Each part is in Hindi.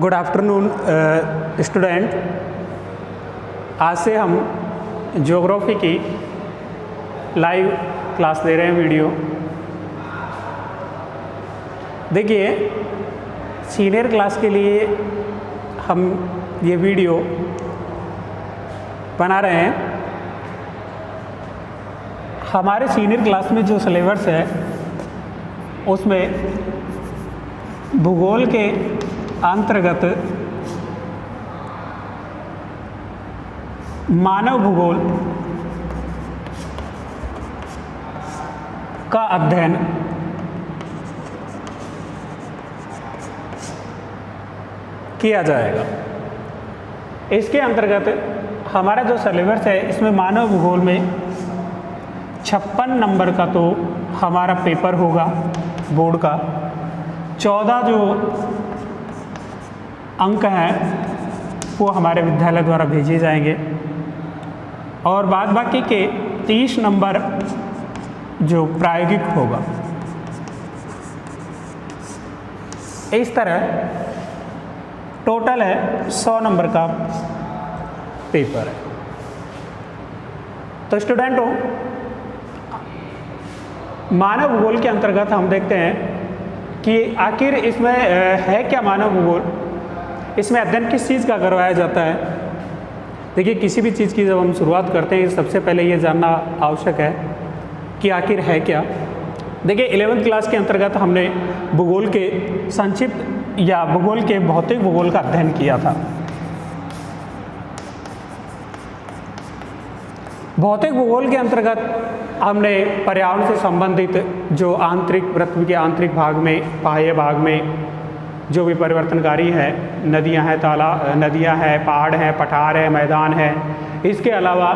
Good afternoon student. आज से हम ज्योग्राफी की लाइव क्लास दे रहे हैं वीडियो। देखिए, सीनियर क्लास के लिए हम ये वीडियो बना रहे हैं। हमारे सीनियर क्लास में जो सिलेबस है उसमें भूगोल के अंतर्गत मानव भूगोल का अध्ययन किया जाएगा। इसके अंतर्गत हमारा जो सिलेबस है इसमें मानव भूगोल में 56 नंबर का तो हमारा पेपर होगा बोर्ड का। 14 जो अंक हैं वो हमारे विद्यालय द्वारा भेजे जाएंगे और बाद बाकी के 30 नंबर जो प्रायोगिक होगा। इस तरह टोटल है 100 नंबर का पेपर है। तो स्टूडेंटों, मानव भूगोल के अंतर्गत हम देखते हैं कि आखिर इसमें है क्या मानव भूगोल, इसमें अध्ययन किस चीज़ का करवाया जाता है। देखिए, किसी भी चीज़ की जब हम शुरुआत करते हैं सबसे पहले ये जानना आवश्यक है कि आखिर है क्या। देखिए, 11वीं क्लास के अंतर्गत हमने भूगोल के संक्षिप्त या भूगोल के भौतिक भूगोल का अध्ययन किया था। भौतिक भूगोल के अंतर्गत हमने पर्यावरण से संबंधित जो आंतरिक पृथ्वी के आंतरिक भाग में, बाह्य भाग में जो भी परिवर्तनकारी है, नदियां हैं, नदियां हैं, पहाड़ हैं, पठार है, मैदान है, इसके अलावा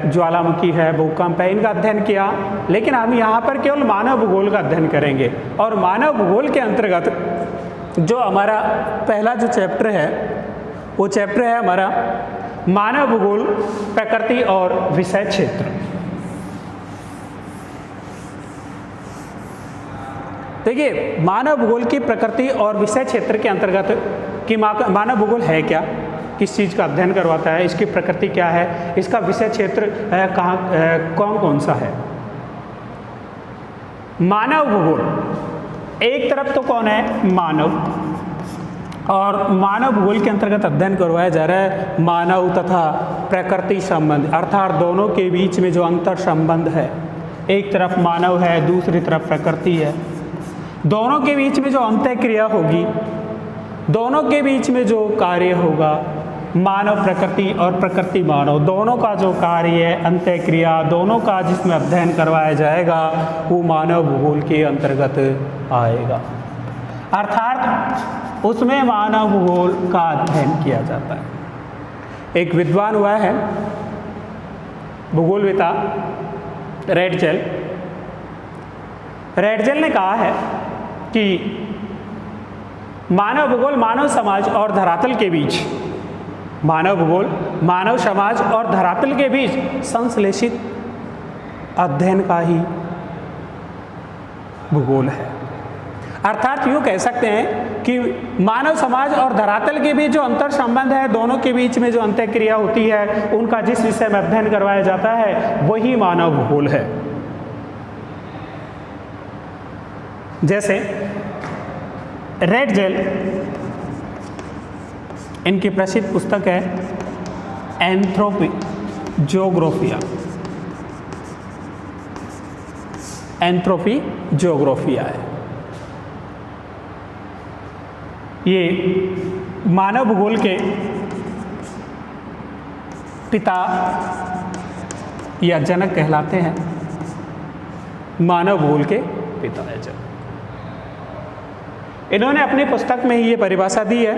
ज्वालामुखी है, भूकंप है, इनका अध्ययन किया। लेकिन हम यहाँ पर केवल मानव भूगोल का अध्ययन करेंगे और मानव भूगोल के अंतर्गत जो हमारा पहला जो चैप्टर है वो चैप्टर है हमारा मानव भूगोल, प्रकृति और विषय क्षेत्र। देखिए, मानव भूगोल की प्रकृति और विषय क्षेत्र के अंतर्गत कि मानव भूगोल है क्या, किस चीज़ का अध्ययन करवाता है, इसकी प्रकृति क्या है, इसका विषय क्षेत्र कौन कौन सा है। मानव भूगोल एक तरफ तो कौन है, मानव, और मानव भूगोल के अंतर्गत अध्ययन करवाया जा रहा है मानव तथा प्रकृति संबंध, अर्थात दोनों के बीच में जो अंतर संबंध है। एक तरफ मानव है, दूसरी तरफ प्रकृति है। दोनों के बीच में जो अंतःक्रिया होगी, दोनों के बीच में जो कार्य होगा, मानव प्रकृति और प्रकृति मानव, दोनों का जो कार्य है, अंतःक्रिया, दोनों का जिसमें अध्ययन करवाया जाएगा वो मानव भूगोल के अंतर्गत आएगा। अर्थात उसमें मानव भूगोल का अध्ययन किया जाता है। एक विद्वान हुआ है भूगोलविदा रेडजेल ने कहा है कि मानव भूगोल मानव समाज और धरातल के बीच, मानव भूगोल मानव समाज और धरातल के बीच संश्लेषित अध्ययन का ही भूगोल है। अर्थात यूँ कह सकते हैं कि मानव समाज और धरातल के बीच जो अंतर संबंध है, दोनों के बीच में जो अंतःक्रिया होती है, उनका जिस विषय में अध्ययन करवाया जाता है वही मानव भूगोल है। जैसे रेडजेल, इनकी प्रसिद्ध पुस्तक है एंथ्रोपी ज्योग्राफिया है। ये मानव भूगोल के पिता या जनक कहलाते हैं। मानव भूगोल के पिता या जनक। इन्होंने अपनी पुस्तक में ही ये परिभाषा दी है,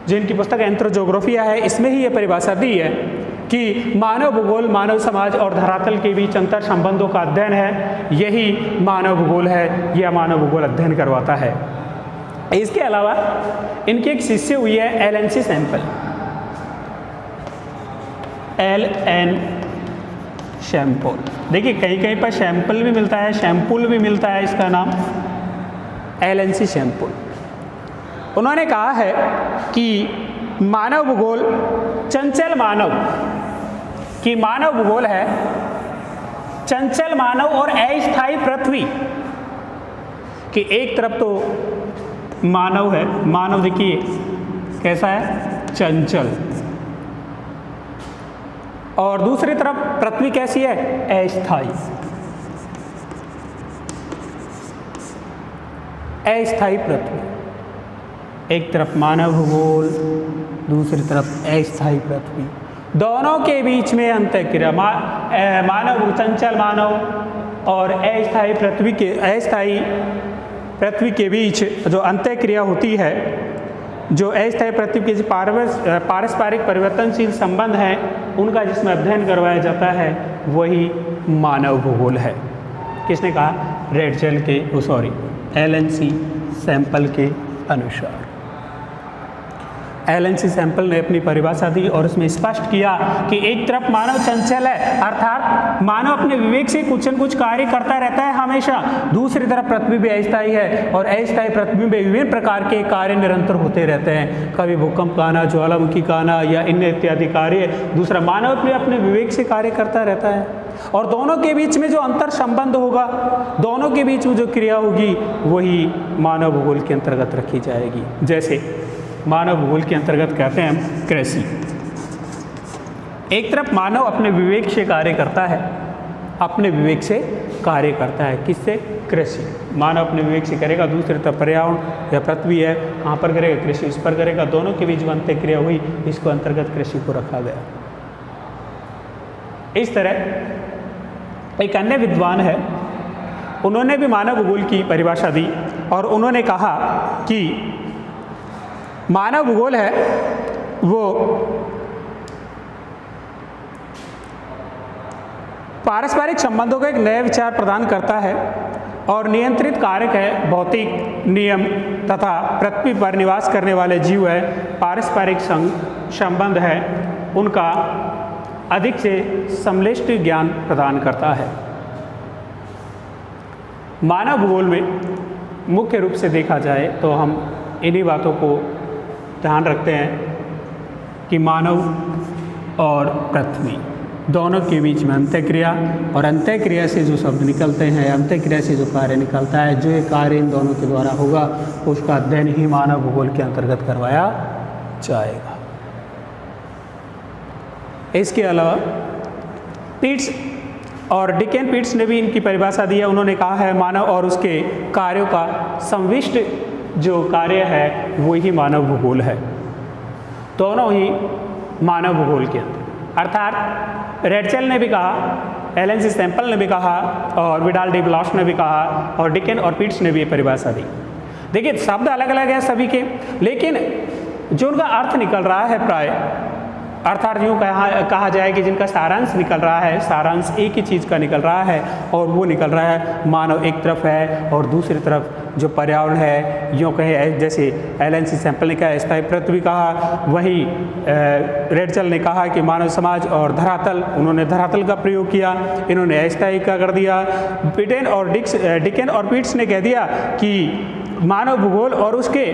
जिनकी पुस्तक एंथ्रोज्योग्राफिया है, इसमें ही ये परिभाषा दी है कि मानव भूगोल मानव समाज और धरातल के बीच अंतर संबंधों का अध्ययन है, यही मानव भूगोल है, यह मानव भूगोल अध्ययन करवाता है। इसके अलावा इनकी एक शिष्य हुई है एल.एन. शैम्पल। देखिए, कहीं कहीं पर शैम्पल भी मिलता है, शैम्पुल भी मिलता है, इसका नाम एल.एन. शैम्पुल। उन्होंने कहा है कि मानव भूगोल चंचल मानव कि मानव भूगोल है चंचल मानव और अस्थायी पृथ्वी। कि एक तरफ तो मानव है, मानव देखिए कैसा है, चंचल, और दूसरी तरफ पृथ्वी कैसी है, अस्थायी। अस्थायी पृथ्वी, एक तरफ मानव भूगोल, दूसरी तरफ अस्थायी पृथ्वी, दोनों के बीच में अंतःक्रिया, मानव चंचल मानव और अस्थायी पृथ्वी के बीच जो अंतःक्रिया होती है, जो अस्थायी पृथ्वी के पारस्परिक परिवर्तनशील संबंध हैं, उनका जिसमें अध्ययन करवाया जाता है वही मानव भूगोल है। किसने कहा, रेडजेल के LNC सैंपल के अनुसार। LNC सैंपल ने अपनी परिभाषा दी और उसमें स्पष्ट किया कि एक तरफ मानव चंचल है, अर्थात मानव अपने विवेक से कुछ न कुछ कार्य करता रहता है हमेशा, दूसरी तरफ पृथ्वी भी अस्थायी है और अस्थायी पृथ्वी में विभिन्न प्रकार के कार्य निरंतर होते रहते हैं, कभी भूकंप का आना, ज्वालामुखी का आना या अन्य इत्यादि कार्य। दूसरा, मानव अपने विवेक से कार्य करता रहता है और दोनों के बीच में जो अंतर संबंध होगा, दोनों के बीच में जो क्रिया होगी, वही मानव भूगोल के अंतर्गत रखी जाएगी। जैसे मानव भूगोल के अंतर्गत कहते हैं हम कृषि। एक तरफ मानव अपने विवेक से कार्य करता है, अपने विवेक से कार्य करता है, किससे, कृषि। मानव अपने विवेक से करेगा, दूसरी तरफ पर्यावरण या पृथ्वी है, कहाँ पर करेगा, कृषि, इस पर करेगा, दोनों के बीच में अंतःक्रिया हुई, इसको अंतर्गत कृषि को रखा गया। इस तरह एक अन्य विद्वान है, उन्होंने भी मानव भूगोल की परिभाषा दी और उन्होंने कहा कि मानव भूगोल है वो पारस्परिक संबंधों का एक नया विचार प्रदान करता है और नियंत्रित कारक है भौतिक नियम तथा पृथ्वी पर निवास करने वाले जीव है, पारस्परिक संबंध है, उनका अधिक से सम्मिलित ज्ञान प्रदान करता है। मानव भूगोल में मुख्य रूप से देखा जाए तो हम इन्हीं बातों को ध्यान रखते हैं कि मानव और पृथ्वी दोनों के बीच में अंतःक्रिया, और अंतःक्रिया से जो शब्द निकलते हैं, अंतःक्रिया से जो कार्य निकलता है, जो ये कार्य इन दोनों के द्वारा होगा, उसका अध्ययन ही मानव भूगोल के अंतर्गत करवाया जाएगा। इसके अलावा पीट्स और डिकेन पीट्स ने भी इनकी परिभाषा दी है। उन्होंने कहा है मानव और उसके कार्यों का संविष्ट जो कार्य है वही मानव भूगोल है। दोनों ही मानव भूगोल के अंदर, अर्थात रेडजेल ने भी कहा, LNC सैंपल ने भी कहा और विडाल डी ब्लॉस ने भी कहा और डिकेन और पीट्स ने भी ये परिभाषा दी। देखिए शब्द अलग अलग हैं सभी के, लेकिन जो उनका अर्थ निकल रहा है प्राय, अर्थात यूँ कहा जाए कि जिनका सारांश निकल रहा है, सारांश एक ही चीज़ का निकल रहा है और वो निकल रहा है मानव एक तरफ है और दूसरी तरफ जो पर्यावरण है, यूँ कहे जैसे LNC सैंपल ने कहा अस्थायी पृथ्वी कहा, वही रेडजेल ने कहा कि मानव समाज और धरातल, उन्होंने धरातल का प्रयोग किया, इन्होंने अस्थायी का कर दिया। डिकेन और पीट्स ने कह दिया कि मानव भूगोल और उसके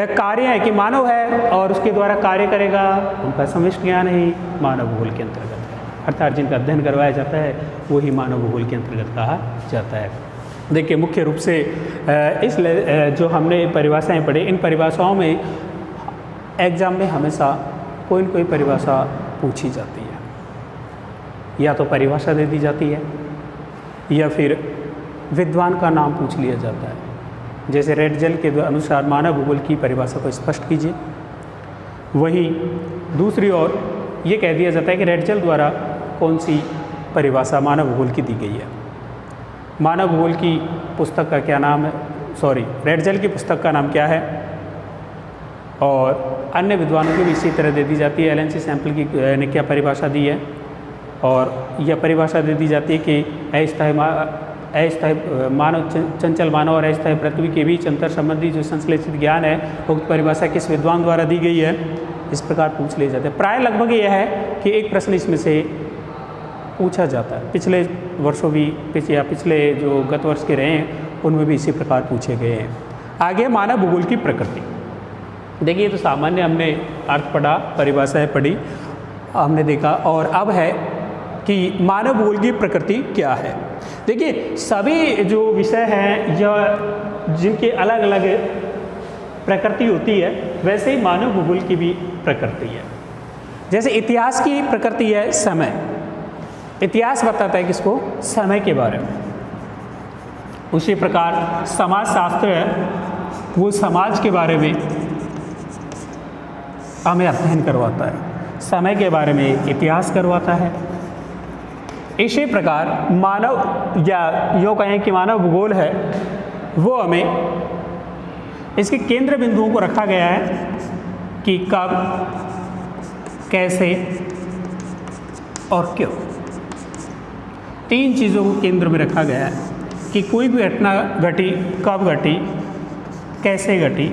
कार्य है कि मानव है और उसके द्वारा कार्य करेगा, उनका समष्टि ज्ञान ही मानव भूगोल के अंतर्गत है, अर्थात जिनका अध्ययन करवाया जाता है वही मानव भूगोल के अंतर्गत कहा जाता है। देखिए मुख्य रूप से इस जो हमने परिभाषाएं पढ़ी, इन परिभाषाओं में एग्जाम में हमेशा कोई न कोई परिभाषा पूछी जाती है, या तो परिभाषा दे दी जाती है या फिर विद्वान का नाम पूछ लिया जाता है। जैसे रेडजेल के अनुसार मानव भूगोल की परिभाषा को स्पष्ट कीजिए, वहीं दूसरी ओर ये कह दिया जाता है कि रेडजेल द्वारा कौन सी परिभाषा मानव भूगोल की दी गई है। मानव भूगोल की पुस्तक का क्या नाम है, रेडजेल की पुस्तक का नाम क्या है, और अन्य विद्वानों की भी इसी तरह दे दी जाती है। LNC सैंपल की ने क्या परिभाषा दी है, और यह परिभाषा दे दी जाती है कि अस्थायी मानव चंचल मानव और अस्थायी पृथ्वी के बीच अंतर संबंधी जो संश्लेषित ज्ञान है, उक्त परिभाषा किस विद्वान द्वारा दी गई है, इस प्रकार पूछ लिए जाते हैं। प्राय लगभग यह है कि एक प्रश्न इसमें से पूछा जाता है। पिछले वर्षों भी पिछले जो गत वर्ष के रहे हैं उनमें भी इसी प्रकार पूछे गए हैं। आगे मानव भूगोल की प्रकृति। देखिए तो सामान्य हमने अर्थ पढ़ा, परिभाषाएं पढ़ी, हमने देखा, और अब है कि मानव भूगोल की प्रकृति क्या है। देखिए सभी जो विषय हैं या जिनके अलग अलग प्रकृति होती है, वैसे ही मानव भूगोल की भी प्रकृति है। जैसे इतिहास की प्रकृति है समय, इतिहास बताता है किसको, समय के बारे में। उसी प्रकार समाज शास्त्र है, वो समाज के बारे में हमें अध्ययन करवाता है, समय के बारे में इतिहास करवाता है। इसी प्रकार मानव, या यूँ कहें कि मानव भूगोल है, वो हमें इसके केंद्र बिंदुओं को रखा गया है कि कब, कैसे और क्यों। तीन चीज़ों को केंद्र में रखा गया है कि कोई भी घटना घटी, कब घटी, कैसे घटी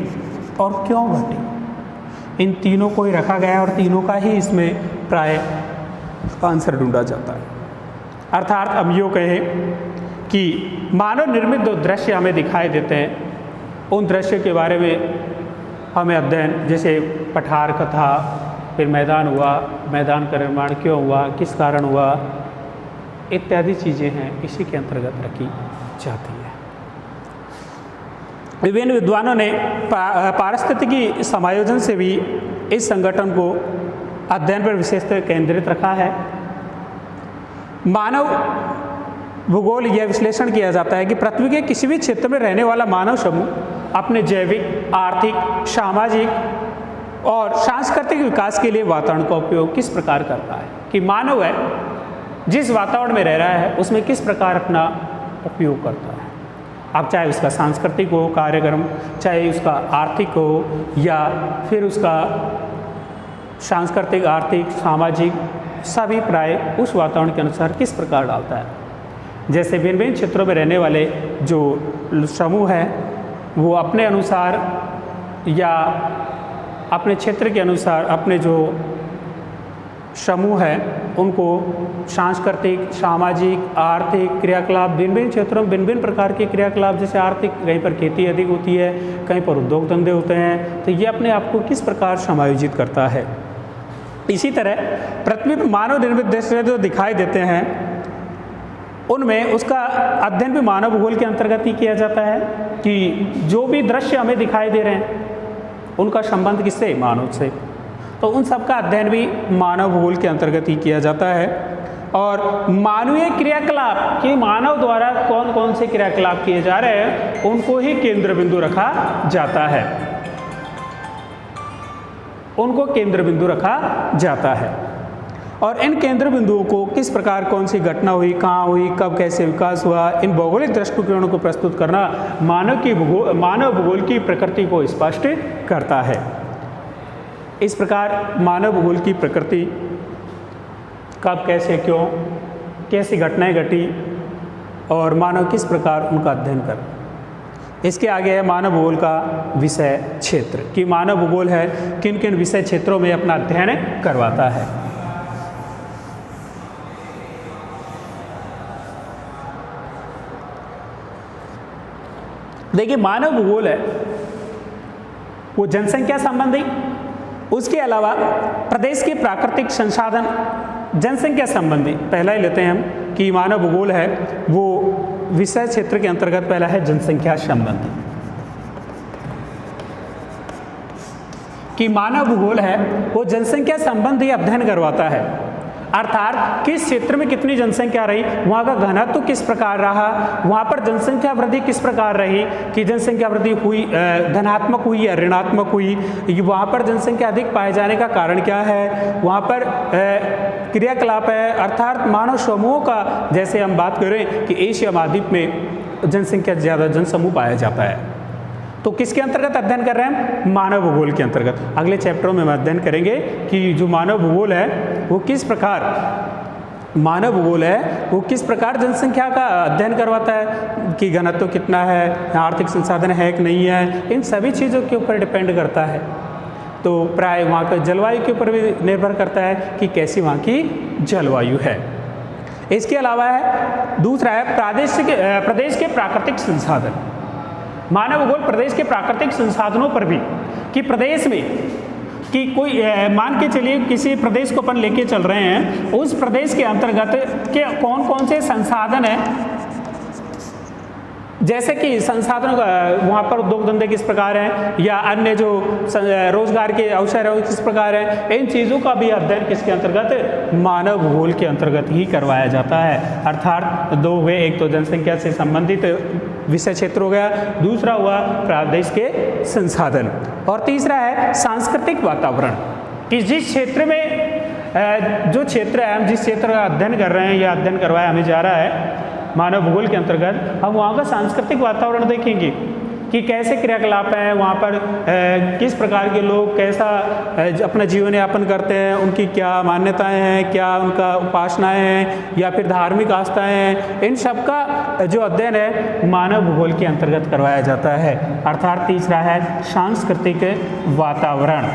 और क्यों घटी। इन तीनों को ही रखा गया है और तीनों का ही इसमें प्राय आंसर ढूंढा जाता है। अर्थात हम यूँ कहें कि मानव निर्मित जो दृश्य हमें दिखाई देते हैं, उन दृश्य के बारे में हमें अध्ययन, जैसे पठार कथा, फिर मैदान हुआ, मैदान का निर्माण क्यों हुआ, किस कारण हुआ, इत्यादि चीज़ें हैं, इसी के अंतर्गत रखी जाती है। विभिन्न विद्वानों ने पारिस्थितिकी समायोजन से भी इस संगठन को अध्ययन पर विशेषतः केंद्रित रखा है। मानव भूगोल यह विश्लेषण किया जाता है कि पृथ्वी के किसी भी क्षेत्र में रहने वाला मानव समूह अपने जैविक, आर्थिक, सामाजिक और सांस्कृतिक विकास के लिए वातावरण का उपयोग किस प्रकार करता है। कि मानव है जिस वातावरण में रह रहा है उसमें किस प्रकार अपना उपयोग करता है। अब चाहे उसका सांस्कृतिक हो कार्यक्रम, चाहे उसका आर्थिक हो, या फिर उसका सांस्कृतिक, आर्थिक, सामाजिक, सभी प्राय उस वातावरण के अनुसार किस प्रकार डालता है। जैसे भिन्न भिन्न क्षेत्रों में रहने वाले जो समूह हैं वो अपने अनुसार या अपने क्षेत्र के अनुसार अपने जो समूह हैं उनको सांस्कृतिक, सामाजिक, आर्थिक क्रियाकलाप, भिन्न भिन्न क्षेत्रों में भिन्न भिन्न प्रकार के क्रियाकलाप, जैसे आर्थिक कहीं पर खेती अधिक होती है, कहीं पर उद्योग धंधे होते हैं, तो ये अपने आप को किस प्रकार समायोजित करता है। इसी तरह पृथ्वी पर मानव निर्मित दृश्य जो दिखाई देते हैं उनमें उसका अध्ययन भी मानव भूगोल के अंतर्गत ही किया जाता है कि जो भी दृश्य हमें दिखाई दे रहे हैं उनका संबंध किससे, मानव से। तो उन सब का अध्ययन भी मानव भूगोल के अंतर्गत ही किया जाता है। और मानवीय क्रियाकलाप कि मानव द्वारा कौन कौन से क्रियाकलाप किए जा रहे हैं उनको ही केंद्र बिंदु रखा जाता है, उनको केंद्र बिंदु रखा जाता है। और इन केंद्र बिंदुओं को किस प्रकार कौन सी घटना हुई, कहाँ हुई, कब कैसे विकास हुआ, इन भौगोलिक दृष्टिकोणों को प्रस्तुत करना मानव भूगोल की प्रकृति को स्पष्ट करता है। इस प्रकार मानव भूगोल की प्रकृति कब, कैसे, क्यों, कैसी घटनाएं घटी और मानव किस प्रकार उनका अध्ययन कर। इसके आगे है मानव भूगोल का विषय क्षेत्र कि मानव भूगोल है किन किन विषय क्षेत्रों में अपना अध्ययन करवाता है। देखिए मानव भूगोल है वो जनसंख्या संबंधी, उसके अलावा प्रदेश के प्राकृतिक संसाधन, जनसंख्या संबंधी पहला ही लेते हैं हम कि मानव भूगोल है वो विषय क्षेत्र के अंतर्गत पहला है जनसंख्या संबंधी। कि मानव भूगोल है वो जनसंख्या संबंधी अध्ययन करवाता है, अर्थात किस क्षेत्र में कितनी जनसंख्या रही, वहाँ का घनत्व किस प्रकार रहा, वहाँ पर जनसंख्या वृद्धि किस प्रकार रही, कि जनसंख्या वृद्धि हुई धनात्मक हुई या ऋणात्मक हुई, वहाँ पर जनसंख्या अधिक पाए जाने का कारण क्या है, वहाँ पर क्रियाकलाप है, अर्थात मानव समूहों का, जैसे हम बात करें कि एशिया महाद्वीप में जनसंख्या ज़्यादा जनसमूह पाया जाता है, तो किसके अंतर्गत अध्ययन कर रहे हैं, मानव भूगोल के अंतर्गत। अगले चैप्टरों में हम अध्ययन करेंगे कि जो मानव भूगोल है वो किस प्रकार, मानव भूगोल है वो किस प्रकार जनसंख्या का अध्ययन करवाता है, कि घनत्व कितना है, आर्थिक संसाधन है कि नहीं है, इन सभी चीज़ों के ऊपर डिपेंड करता है। तो प्राय वहाँ का जलवायु के ऊपर भी निर्भर करता है कि कैसी वहाँ की जलवायु है। इसके अलावा है दूसरा है प्रदेश के प्राकृतिक संसाधन। मानव भूगोल प्रदेश के प्राकृतिक संसाधनों पर भी, कि प्रदेश में कि कोई मान के चलिए किसी प्रदेश को अपन लेके चल रहे हैं, उस प्रदेश के अंतर्गत के कौन कौन से संसाधन हैं, जैसे कि संसाधनों वहाँ पर उद्योग धंधे किस प्रकार हैं या अन्य जो रोजगार के अवसर है वो किस प्रकार है, इन चीज़ों का भी अध्ययन किसके अंतर्गत, मानव भूगोल के अंतर्गत ही करवाया जाता है। अर्थात दो हुए, एक तो जनसंख्या से संबंधित विषय क्षेत्र हो गया, दूसरा हुआ प्रदेश के संसाधन, और तीसरा है सांस्कृतिक वातावरण, कि जिस क्षेत्र में जो क्षेत्र है, हम जिस क्षेत्र का अध्ययन कर रहे हैं या अध्ययन करवाया हमें जा रहा है मानव भूगोल के अंतर्गत, हम वहाँ का सांस्कृतिक वातावरण देखेंगे कि कैसे क्रियाकलाप हैं वहाँ पर, किस प्रकार के लोग कैसा अपना जीवन यापन करते हैं, उनकी क्या मान्यताएं हैं, क्या उनका उपासनाएं हैं या फिर धार्मिक आस्थाएं हैं, इन सब का जो अध्ययन है मानव भूगोल के अंतर्गत करवाया जाता है। अर्थात तीसरा है सांस्कृतिक वातावरण,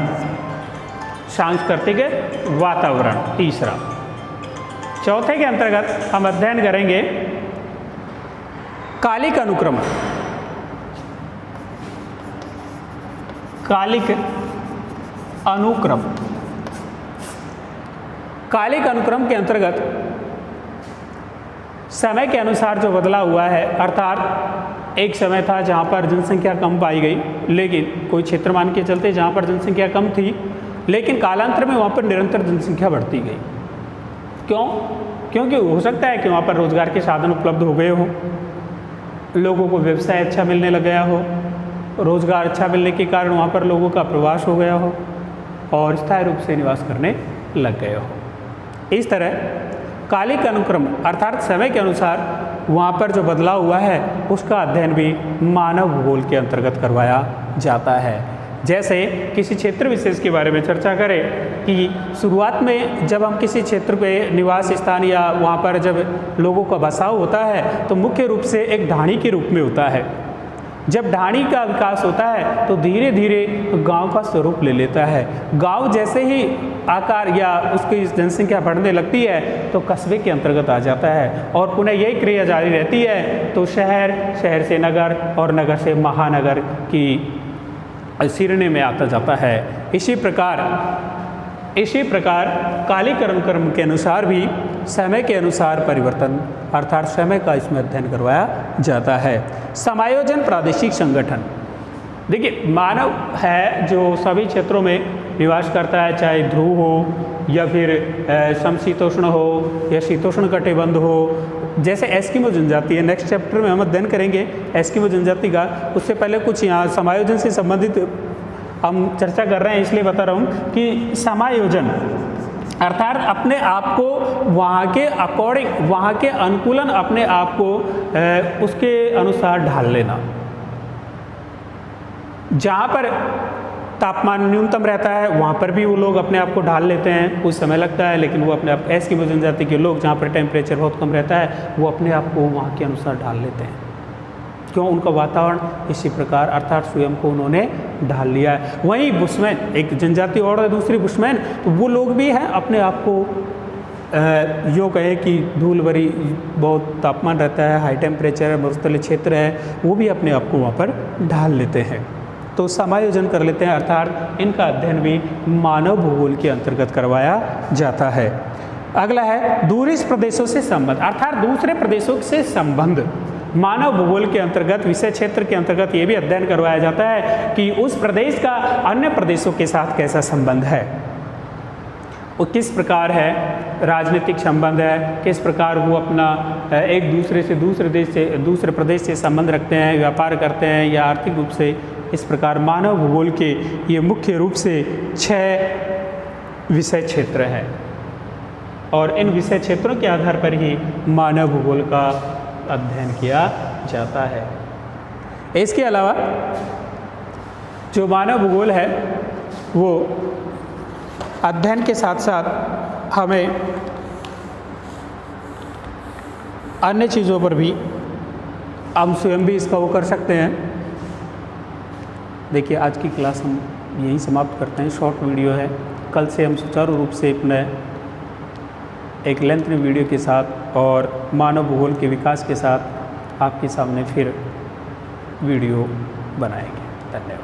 सांस्कृतिक वातावरण तीसरा। चौथे के अंतर्गत हम अध्ययन करेंगे कालिक अनुक्रम, कालिक अनुक्रम। कालिक अनुक्रम के अंतर्गत समय के अनुसार जो बदलाव हुआ है, अर्थात एक समय था जहाँ पर जनसंख्या कम पाई गई, लेकिन कोई क्षेत्र मान के चलते जहाँ पर जनसंख्या कम थी, लेकिन कालांतर में वहाँ पर निरंतर जनसंख्या बढ़ती गई। क्यों? क्योंकि हो सकता है कि वहाँ पर रोजगार के साधन उपलब्ध हो गए हों, लोगों को व्यवसाय अच्छा मिलने लग गया हो, रोजगार अच्छा मिलने के कारण वहाँ पर लोगों का प्रवास हो गया हो और स्थायी रूप से निवास करने लग गए हो। इस तरह कालिक अनुक्रम अर्थात समय के अनुसार वहाँ पर जो बदलाव हुआ है उसका अध्ययन भी मानव भूगोल के अंतर्गत करवाया जाता है। जैसे किसी क्षेत्र विशेष के बारे में चर्चा करें कि शुरुआत में जब हम किसी क्षेत्र पे निवास स्थान या वहाँ पर जब लोगों का बसाव होता है तो मुख्य रूप से एक ढाणी के रूप में होता है। जब ढाणी का विकास होता है तो धीरे धीरे गांव का स्वरूप ले लेता है। गांव जैसे ही आकार या उसकी जनसंख्या बढ़ने लगती है तो कस्बे के अंतर्गत आ जाता है और पुनः यही क्रिया जारी रहती है तो शहर, शहर से नगर और नगर से महानगर की सिरने में आता जाता है। इसी प्रकार कालिक अनुक्रम के अनुसार भी समय के अनुसार परिवर्तन अर्थात समय का इसमें अध्ययन करवाया जाता है। समायोजन प्रादेशिक संगठन, देखिए मानव है जो सभी क्षेत्रों में निवास करता है, चाहे ध्रुव हो या फिर समशीतोष्ण हो या शीतोष्ण कटिबंध हो। जैसे एस्किमो जनजाति है, नेक्स्ट चैप्टर में हम अध्ययन करेंगे एस्किमो जनजाति का। उससे पहले कुछ यहाँ समायोजन से संबंधित हम चर्चा कर रहे हैं, इसलिए बता रहा हूँ कि समायोजन अर्थात अपने आप को वहाँ के अकॉर्डिंग, वहाँ के अनुकूलन अपने आप को उसके अनुसार ढाल लेना। जहाँ पर तापमान न्यूनतम रहता है वहाँ पर भी वो लोग अपने आप को ढाल लेते हैं, कुछ समय लगता है, लेकिन वो अपने आप एस्किमो जनजाति के लोग जहाँ पर टेम्परेचर बहुत कम रहता है वो अपने आप को वहाँ के अनुसार ढाल लेते हैं। क्यों? उनका वातावरण इसी प्रकार अर्थात स्वयं को उन्होंने ढाल लिया है। वहीं बुशमैन, एक जनजाति और है दूसरी बुशमैन, तो वो लोग भी हैं अपने आप को यो कहे कि धूल भरी बहुत तापमान रहता है, हाई टेम्परेचर है, मरुस्थलीय क्षेत्र है, वो भी अपने आप को वहाँ पर ढाल लेते हैं, तो समायोजन कर लेते हैं। अर्थात इनका अध्ययन भी मानव भूगोल के अंतर्गत करवाया जाता है। अगला है दूरस्थ प्रदेशों से संबंध अर्थात दूसरे प्रदेशों से संबंध। मानव भूगोल के अंतर्गत विषय क्षेत्र के अंतर्गत ये भी अध्ययन करवाया जाता है कि उस प्रदेश का अन्य प्रदेशों के साथ कैसा संबंध है, वो किस प्रकार है, राजनीतिक संबंध है, किस प्रकार वो अपना एक दूसरे से दूसरे देश से दूसरे प्रदेश से संबंध रखते हैं, व्यापार करते हैं या आर्थिक रूप से। इस प्रकार मानव भूगोल के ये मुख्य रूप से 6 विषय क्षेत्र हैं और इन विषय क्षेत्रों के आधार पर ही मानव भूगोल का अध्ययन किया जाता है। इसके अलावा जो मानव भूगोल है वो अध्ययन के साथ साथ हमें अन्य चीज़ों पर भी हम स्वयं भी इसका वो कर सकते हैं। देखिए आज की क्लास हम यहीं समाप्त करते हैं, शॉर्ट वीडियो है। कल से हम सुचारू रूप से अपने एक लेंथ में वीडियो के साथ और मानव भूगोल के विकास के साथ आपके सामने फिर वीडियो बनाएंगे। धन्यवाद।